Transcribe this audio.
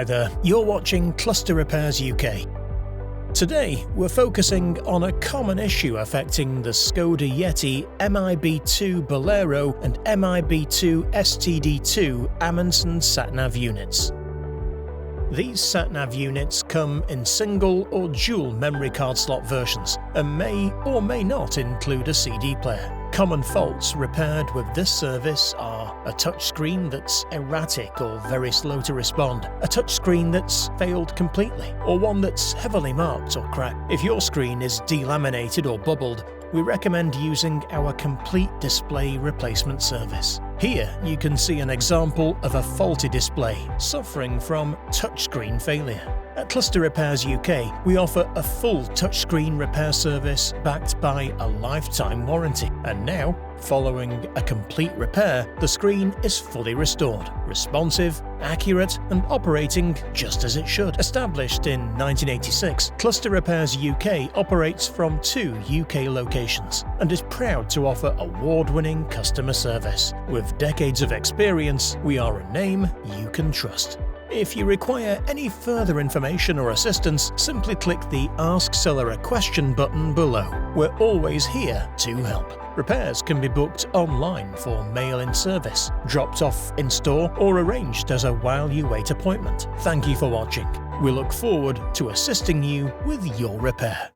Hi there, you're watching Cluster Repairs UK. Today, we're focusing on a common issue affecting the Skoda Yeti MIB Bolero and MIB STD2 Amundsen sat-nav units. These sat-nav units come in single or dual memory card slot versions and may or may not include a CD player. Common faults repaired with this service are a touchscreen that's erratic or very slow to respond, a touchscreen that's failed completely, or one that's heavily marked or cracked. If your screen is delaminated or bubbled, we recommend using our complete display replacement service. Here you can see an example of a faulty display suffering from touchscreen failure. At Cluster Repairs UK, we offer a full touchscreen repair service backed by a lifetime warranty. And now, following a complete repair, the screen is fully restored, responsive, accurate, and operating just as it should. Established in 1986, Cluster Repairs UK operates from 2 UK locations and is proud to offer award-winning customer service. With decades of experience, we are a name you can trust. If you require any further information or assistance, simply click the Ask Seller a Question button below. We're always here to help. Repairs can be booked online for mail-in service, dropped off in store, or arranged as a while-you-wait appointment. Thank you for watching. We look forward to assisting you with your repair.